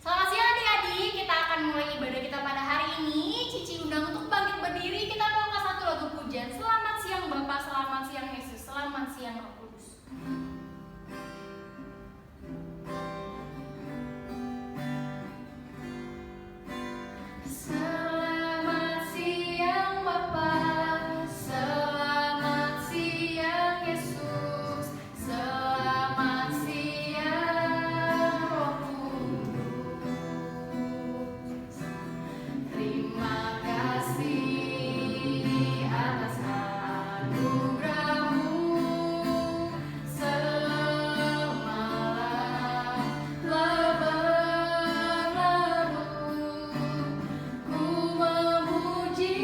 Selamat siang adik-adik, kita akan mulai ibadah kita pada hari ini. Cici undang untuk bangkit berdiri, kita mau ke satu lagu pujian. Selamat siang Bapa, selamat siang Yesus, selamat siang Roh Kudus. Selamat siang Bapa, selamat siang Yesus, selamat siang Roh Kudus. Terima kasih atas anugerah-Mu semalam telah berlalu. Ku memuji,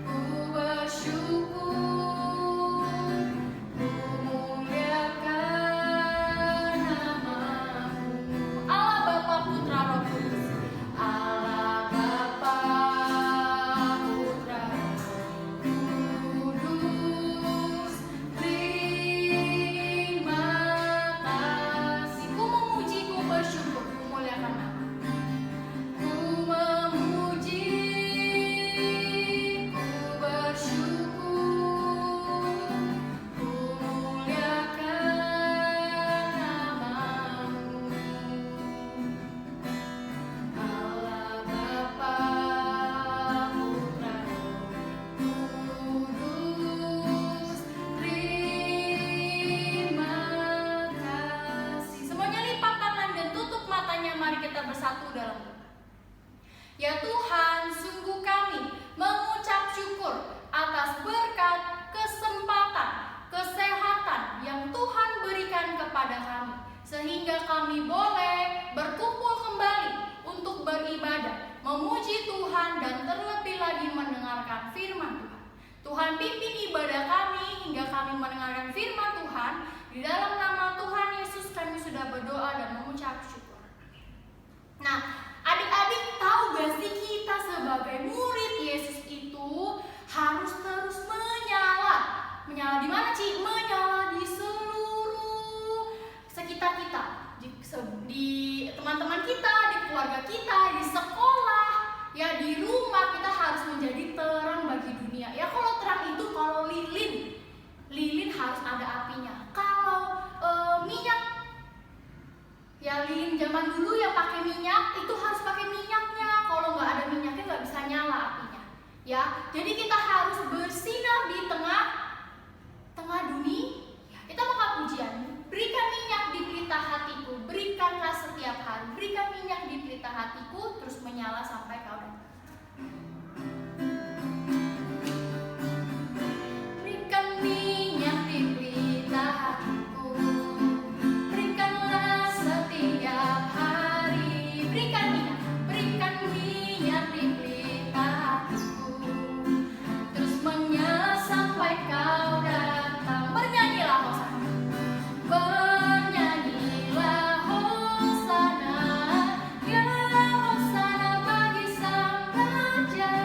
ku bersyukur, ku muliakan nama-Mu. Allah Bapa Putra Roh Kudus, Allah Bapa Putra Roh Kudus, terima kasih. Ku memuji, ku bersyukur, ku muliakan nama-Mu. Ku memuji, ku bersyukur, ku muliakan nama-Mu. Allah Bapa Putra Roh Kudus, terima kasih. Semuanya lipat tangan dan tutup matanya, mari kita bersatu dalam doa. Ya Tuhan, sungguh kami mengucap syukur atas berkat, kesempatan, kesehatan yang Tuhan berikan kepada kami, sehingga kami boleh berkumpul kembali untuk beribadah, memuji Tuhan, dan terlebih lagi mendengarkan firman Tuhan. Tuhan pimpin ibadah kami hingga kami mendengarkan firman Tuhan. Di dalam nama Tuhan Yesus kami sudah berdoa dan mengucap syukur. Nah, adik-adik tahu gak sih kita sebagai murid Yesus itu harus terus menyala. Menyala di mana, Ci? Menyala di seluruh sekitar kita, di teman-teman kita, di keluarga kita, di sekolah, ya di rumah. Kita harus menjadi terang bagi dunia. Ya kalau terang itu kalau lilin harus ada apinya. Kalau minyak, ya lilin zaman dulu yang pakai minyak itu harus pakai minyaknya. Kalau nggak ada minyaknya nggak bisa nyala apinya. Ya, jadi kita harus bersinar di tengah dunia. Ya, kita buka pujian. Berikan minyak di pelita hatiku, berikanlah setiap hari. Berikan minyak di pelita hatiku, terus menyala sampai kau datang. Berikan minyak di pelita hatiku, berikanlah setiap hari. Berikan minyak di pelita hatiku, terus menyala sampai kau datang. Bernyanyilah Hosana, bernyanyilah Hosana, ya Hosana bagi sang raja.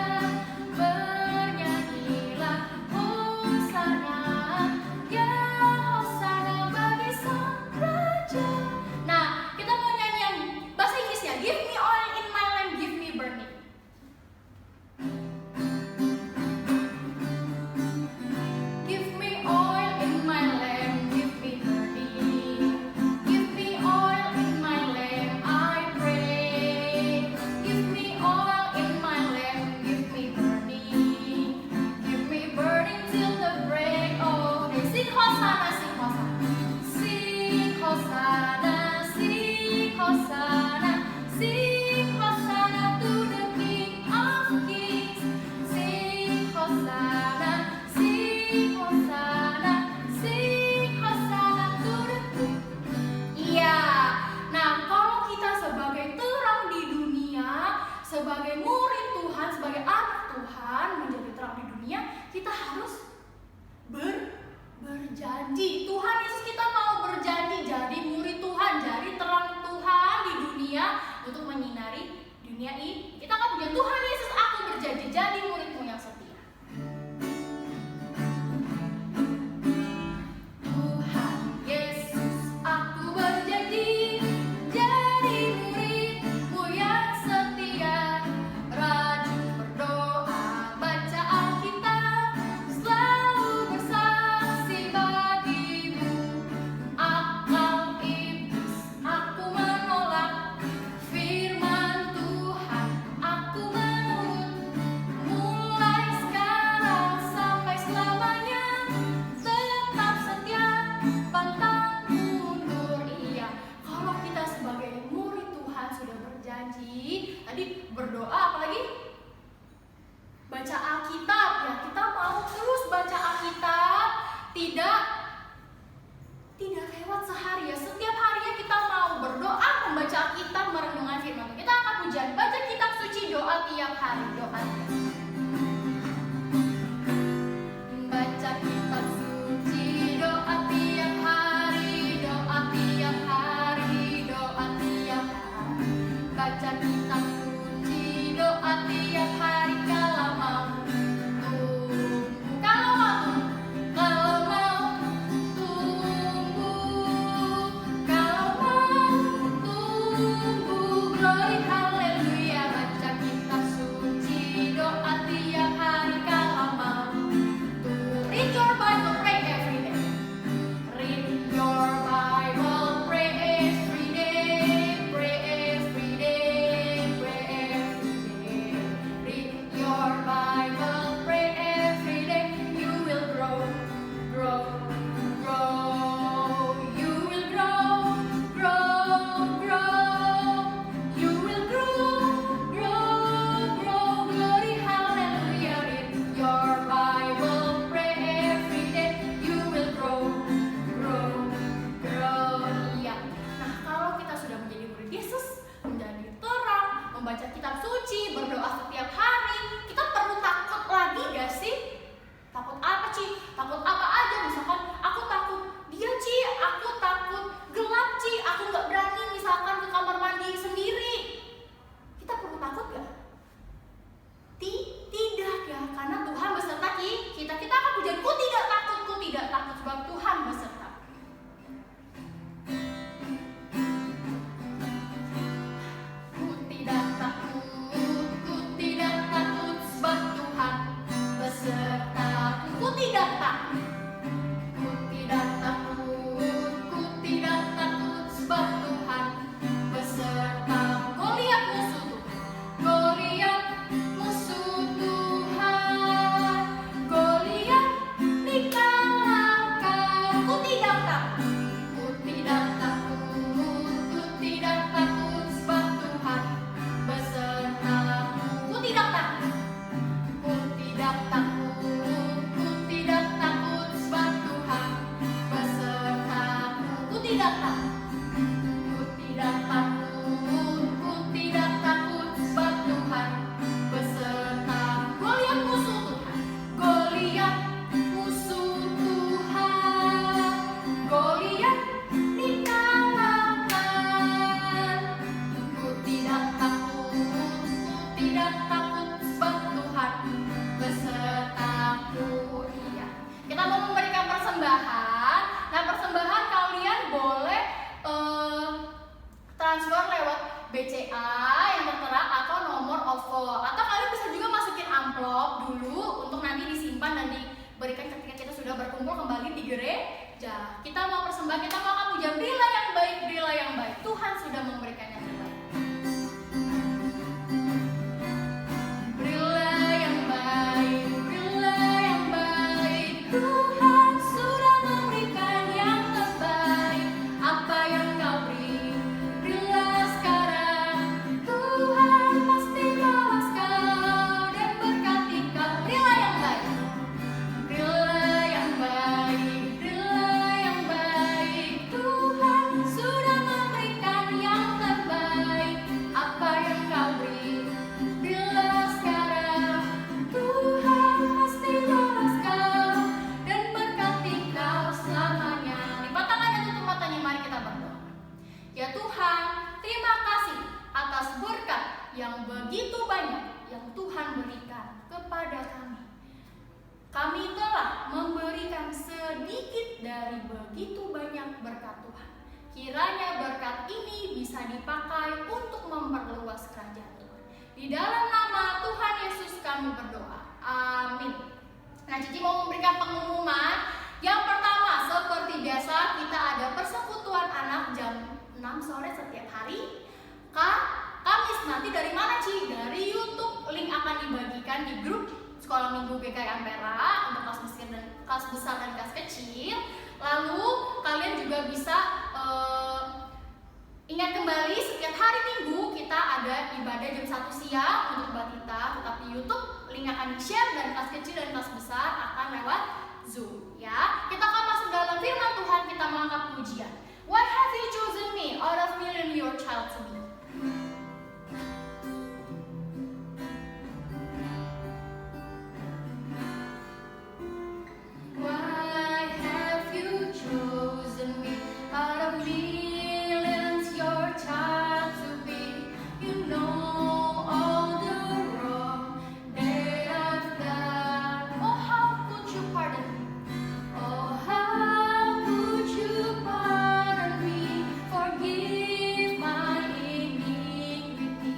transfer lewat BCA yang tertera atau nomor OVO. Atau kalian bisa juga masukin amplop dulu untuk nanti disimpan dan diberikan ketika kita sudah berkumpul kembali di gereja. Kita mau persembahkan, kita mau akan puja, berilah yang baik, berilah yang baik. Tuhan sudah memberikan yang terbaik. Berilah yang baik, berilah yang baik. Tuhan sudah memberikan yang terbaik. Apa yang kau beri, berilah sekarang. Tuhan pasti balas kau dan berkati kau. Berilah yang baik, berilah yang baik, berilah yang baik. Tuhan sudah memberikan yang terbaik. Apa yang kau beri, berilah sekarang. Tuhan pasti balas kau dan berkati kau selamanya. Lipat tangannya, tutup matanya, mari kita berdoa. Ya Tuhan, terima kasih atas berkat yang begitu banyak yang Tuhan berikan kepada kami. Kami telah memberikan sedikit dari begitu banyak berkat Tuhan. Kiranya berkat ini bisa dipakai untuk memperluas kerajaan Tuhan. Di dalam nama Tuhan Yesus kami berdoa. Amin. Nah, Cici mau memberikan pengumuman. Yang pertama, seperti biasa kita ada persekutuan anak jam 6 sore setiap hari. Kamis nanti dari mana, Ci? Dari YouTube. Link akan dibagikan di grup Sekolah Minggu GKI Ampera untuk kelas besar dan kelas kecil. Lalu kalian juga bisa ingat kembali setiap hari Minggu kita ada ibadah jam 1 siang untuk batita, tetapi YouTube link akan di-share dan kelas kecil dan kelas besar akan lewat Zoom ya. Kita akan masuk dalam firman Tuhan, kita mengangkat pujian. Why have you chosen me out of million your child to be? Why have you chosen me out of millions your child to be? You know all the wrong that I've done. Oh, how could you pardon me? Oh, how could you pardon me? Forgive my iniquity.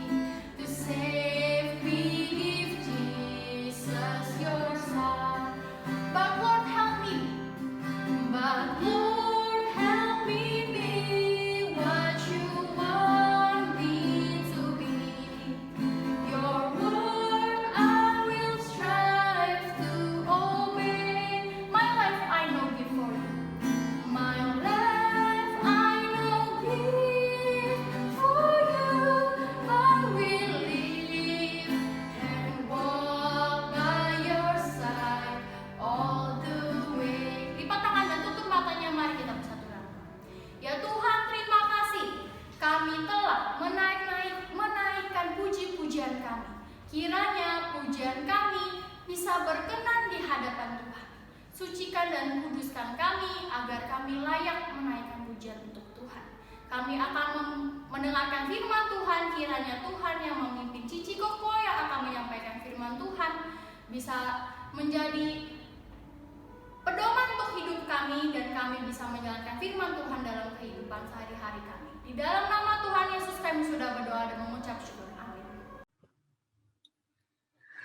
To save me, give Jesus your son. But Lord, help me. But Lord, help me be what you want me to be. Your word I will strive to obey. My life I know before you. My life I know give for you. I will live and walk by your side all the way. Lipat tangan dan tutup matanya, mari kita bersatu dalam doa. Ya Tuhan, terima kasih. Kami telah menaikkan puji-pujian kami. Kiranya pujian kami bisa berkenan di hadapan Tuhan. Sucikan dan kuduskan kami agar kami layak menaikkan pujian untuk Tuhan. Kami akan mendengarkan firman Tuhan. Kiranya Tuhan yang memimpin Cici Koko yang akan menyampaikan firman Tuhan bisa menjadi pedoman untuk hidup kami dan kami bisa menjalankan firman Tuhan dalam kehidupan sehari-hari kami. Di dalam nama Tuhan Yesus kami sudah berdoa dan mengucap syukur. Amin.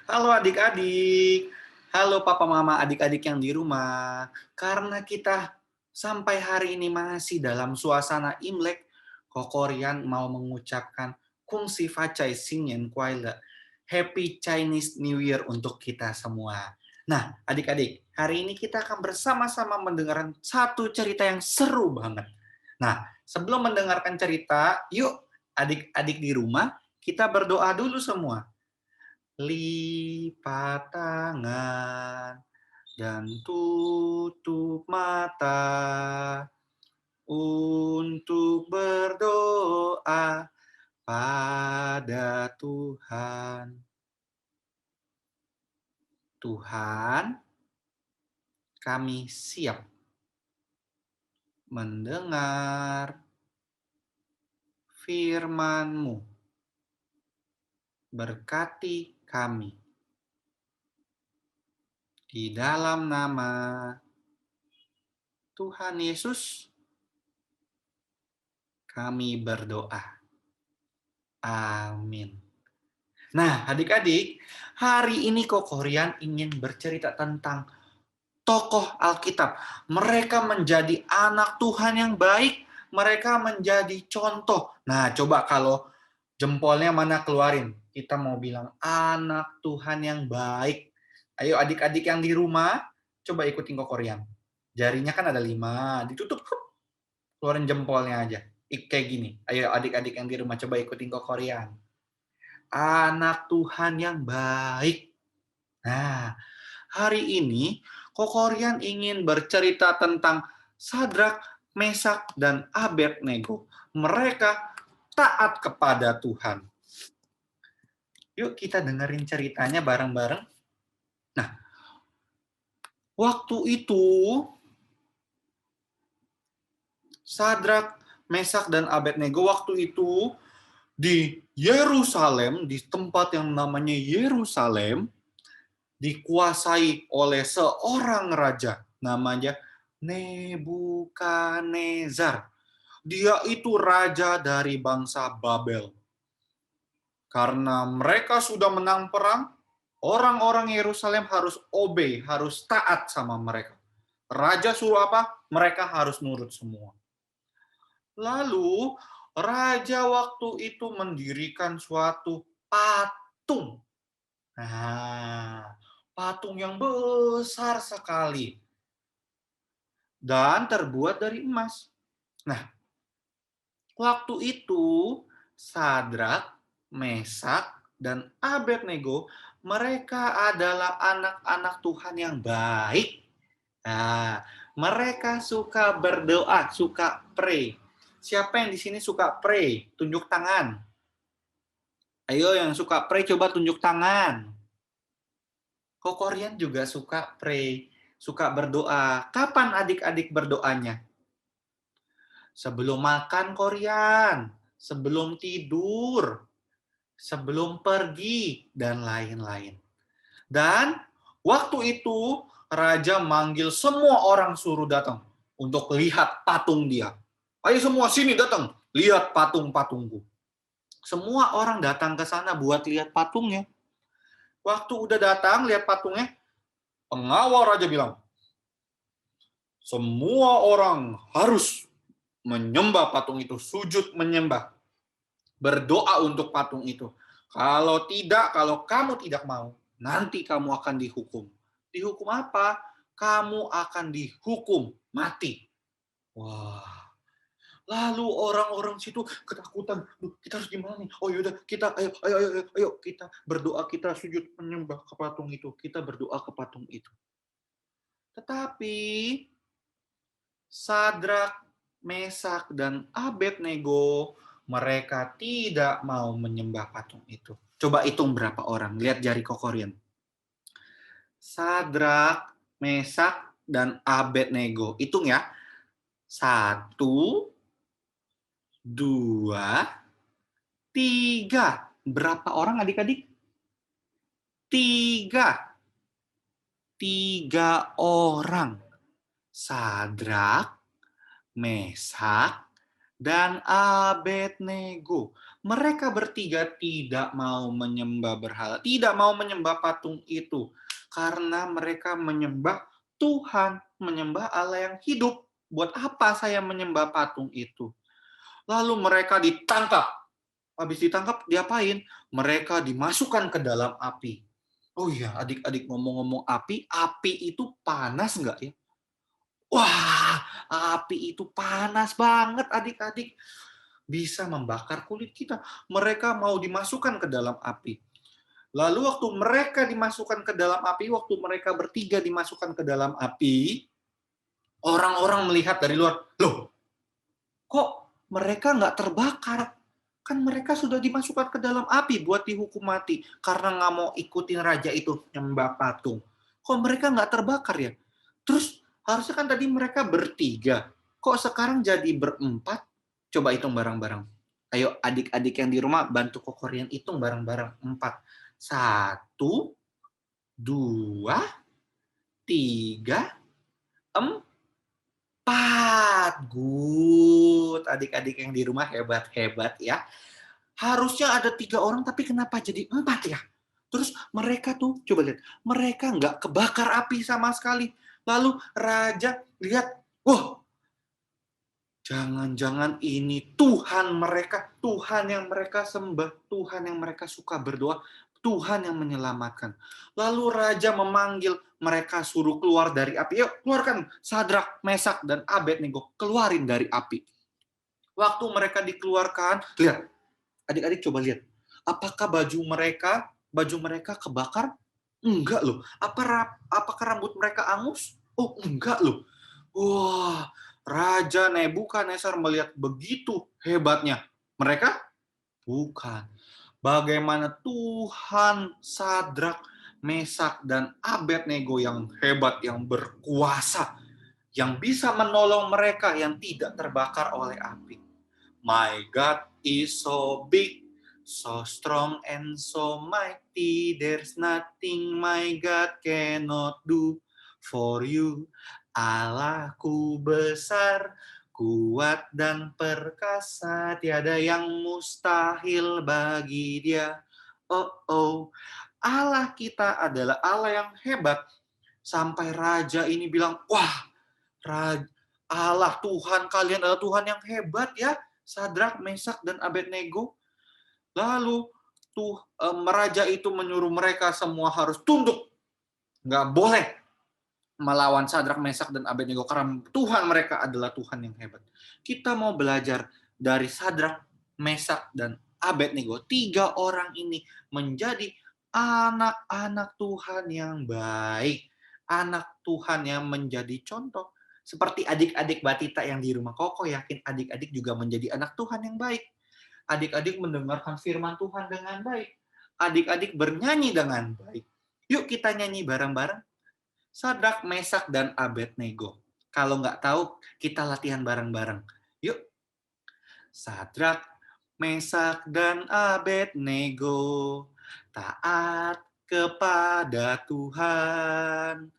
Halo adik-adik, halo papa mama adik-adik yang di rumah. Karena kita sampai hari ini masih dalam suasana Imlek, Kokorian mau mengucapkan Kung Si Facai Singyen Kuaile, Happy Chinese New Year untuk kita semua. Nah, adik-adik, hari ini kita akan bersama-sama mendengarkan satu cerita yang seru banget. Nah, sebelum mendengarkan cerita, yuk adik-adik di rumah, kita berdoa dulu semua. Lipat tangan dan tutup mata untuk berdoa pada Tuhan. Tuhan, kami siap mendengar firman-Mu. Berkati kami. Di dalam nama Tuhan Yesus, kami berdoa. Amin. Nah, adik-adik, hari ini Kokorian ingin bercerita tentang tokoh Alkitab. Mereka menjadi anak Tuhan yang baik, mereka menjadi contoh. Nah, coba kalau jempolnya mana keluarin. Kita mau bilang anak Tuhan yang baik. Ayo adik-adik yang di rumah, coba ikutin Kokorian. Jarinya kan ada 5, ditutup, keluarin jempolnya aja. Kayak gini. Ayo adik-adik yang di rumah, coba ikutin Kokorian. Anak Tuhan yang baik. Nah, hari ini Kokorian ingin bercerita tentang Sadrak, Mesak, dan Abednego. Mereka taat kepada Tuhan. Yuk kita dengerin ceritanya bareng-bareng. Nah, waktu itu Sadrak, Mesak, dan Abednego waktu itu di Yerusalem, di tempat yang namanya Yerusalem, dikuasai oleh seorang raja namanya Nebukadnezar. Dia itu raja dari bangsa Babel. Karena mereka sudah menang perang, orang-orang Yerusalem harus obey, harus taat sama mereka. Raja suruh apa? Mereka harus nurut semua. Lalu raja waktu itu mendirikan suatu patung. Nah, patung yang besar sekali dan terbuat dari emas. Nah, waktu itu Sadrak, Mesak, dan Abednego mereka adalah anak-anak Tuhan yang baik. Nah, mereka suka berdoa, suka pray. Siapa yang di sini suka pray? Tunjuk tangan. Ayo yang suka pray coba tunjuk tangan. Kokorian juga suka pray, suka berdoa. Kapan adik-adik berdoanya? Sebelum makan Korean, sebelum tidur, sebelum pergi, dan lain-lain. Dan waktu itu raja manggil semua orang suruh datang untuk lihat patung dia. Ayo semua sini datang, lihat patung-patungku. Semua orang datang ke sana buat lihat patungnya. Waktu udah datang lihat patungnya, pengawal raja bilang, semua orang harus menyembah patung itu, sujud menyembah, berdoa untuk patung itu. Kalau tidak, kalau kamu tidak mau, nanti kamu akan dihukum. Dihukum apa? Kamu akan dihukum mati. Wah. Lalu orang-orang situ ketakutan. Kita harus gimana nih? Oh yaudah, kita ayo kita berdoa, kita sujud menyembah ke patung itu. Kita berdoa ke patung itu. Tetapi Sadrak, Mesak, dan Abednego mereka tidak mau menyembah patung itu. Coba hitung berapa orang. Lihat jari Kokorian. Sadrak, Mesak, dan Abednego. Hitung ya. 1, 2, 3. Berapa orang adik-adik? 3. 3 orang. Sadrak, Mesak, dan Abednego. Mereka bertiga tidak mau menyembah berhala, tidak mau menyembah patung itu. Karena mereka menyembah Tuhan, menyembah Allah yang hidup. Buat apa saya menyembah patung itu? Lalu mereka ditangkap. Habis ditangkap, diapain? Mereka dimasukkan ke dalam api. Oh iya, adik-adik ngomong-ngomong api itu panas nggak ya? Wah, api itu panas banget adik-adik. Bisa membakar kulit kita. Mereka mau dimasukkan ke dalam api. Lalu waktu mereka dimasukkan ke dalam api, waktu mereka bertiga dimasukkan ke dalam api, orang-orang melihat dari luar, loh, kok mereka nggak terbakar? Kan mereka sudah dimasukkan ke dalam api buat dihukum mati karena nggak mau ikutin raja itu nyembah patung. Kok mereka nggak terbakar ya? Terus harusnya kan tadi mereka bertiga. Kok sekarang jadi berempat? Coba hitung bareng-bareng. Ayo adik-adik yang di rumah bantu Kokorian hitung bareng-bareng. 4. 1, 2, 3, 4. Good. Adik-adik yang di rumah hebat-hebat ya. Harusnya ada 3 orang, tapi kenapa jadi 4 ya? Terus mereka tuh, coba lihat, mereka nggak kebakar api sama sekali. Lalu raja lihat, wah, jangan-jangan ini Tuhan mereka, Tuhan yang mereka sembah, Tuhan yang mereka suka berdoa, Tuhan yang menyelamatkan. Lalu raja memanggil mereka, suruh keluar dari api. Yuk, keluarkan Sadrak, Mesak, dan Abednego, keluarin dari api. Waktu mereka dikeluarkan, lihat, adik-adik coba lihat. Apakah baju mereka kebakar? Enggak loh. Apakah rambut mereka angus? Oh, enggak loh. Wah, Raja Nebukadnezar melihat begitu hebatnya. Mereka bukan. Bagaimana Tuhan Sadrak, Mesak, dan Abednego yang hebat, yang berkuasa, yang bisa menolong mereka yang tidak terbakar oleh api. My God is so big, so strong and so mighty. There's nothing my God cannot do for you. Allahku besar, kuat dan perkasa. Tiada yang mustahil bagi Dia. Oh, oh. Allah kita adalah Allah yang hebat. Sampai raja ini bilang, wah, Allah Tuhan kalian adalah Tuhan yang hebat ya. Sadrak, Mesak, dan Abednego. Lalu raja itu menyuruh mereka semua harus tunduk. Nggak boleh melawan Sadrak, Mesak, dan Abednego karena Tuhan mereka adalah Tuhan yang hebat. Kita mau belajar dari Sadrak, Mesak, dan Abednego. 3 orang ini menjadi anak-anak Tuhan yang baik. Anak Tuhan yang menjadi contoh. Seperti adik-adik Batita yang di rumah Koko, yakin adik-adik juga menjadi anak Tuhan yang baik. Adik-adik mendengarkan firman Tuhan dengan baik. Adik-adik bernyanyi dengan baik. Yuk kita nyanyi bareng-bareng. Sadrak, Mesak, dan Abednego. Kalau nggak tahu, kita latihan bareng-bareng. Yuk. Sadrak, Mesak, dan Abednego taat kepada Tuhan.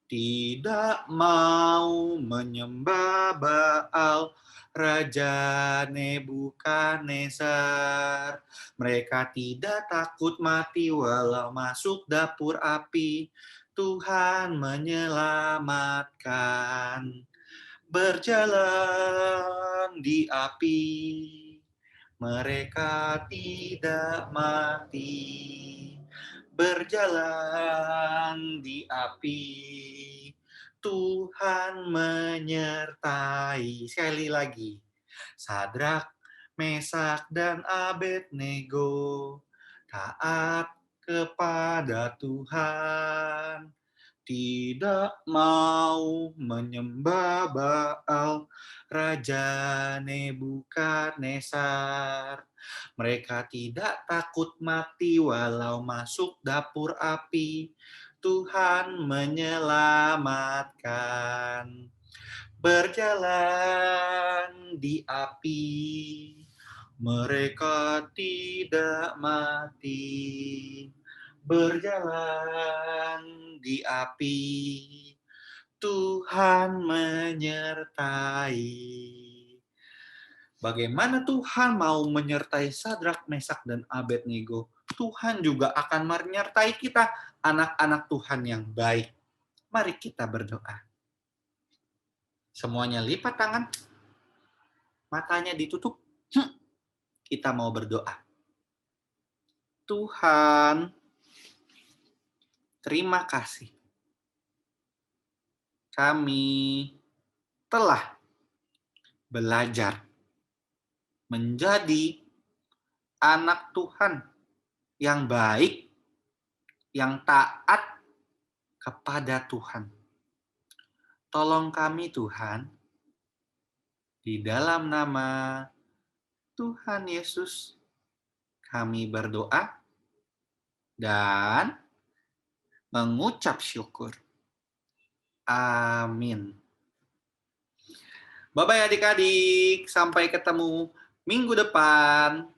Tidak mau menyembah Baal, Raja Nebukadnezar. Mereka tidak takut mati walau masuk dapur api. Tuhan menyelamatkan. Berjalan di api, mereka tidak mati. Berjalan di api, Tuhan menyertai. Sekali lagi. Sadrak, Mesak, dan Abednego taat kepada Tuhan. Tidak mau menyembah Baal, Raja Nebukadnezar. Mereka tidak takut mati walau masuk dapur api. Tuhan menyelamatkan. Berjalan di api, mereka tidak mati. Berjalan di api, Tuhan menyertai. Bagaimana Tuhan mau menyertai Sadrak, Mesak, dan Abednego, Tuhan juga akan menyertai kita, anak-anak Tuhan yang baik. Mari kita berdoa. Semuanya lipat tangan, matanya ditutup. Kita mau berdoa. Tuhan, terima kasih. Kami telah belajar menjadi anak Tuhan yang baik, yang taat kepada Tuhan. Tolong kami Tuhan, di dalam nama Tuhan Yesus, kami berdoa dan mengucap syukur. Amin. Bye-bye adik-adik, sampai ketemu minggu depan.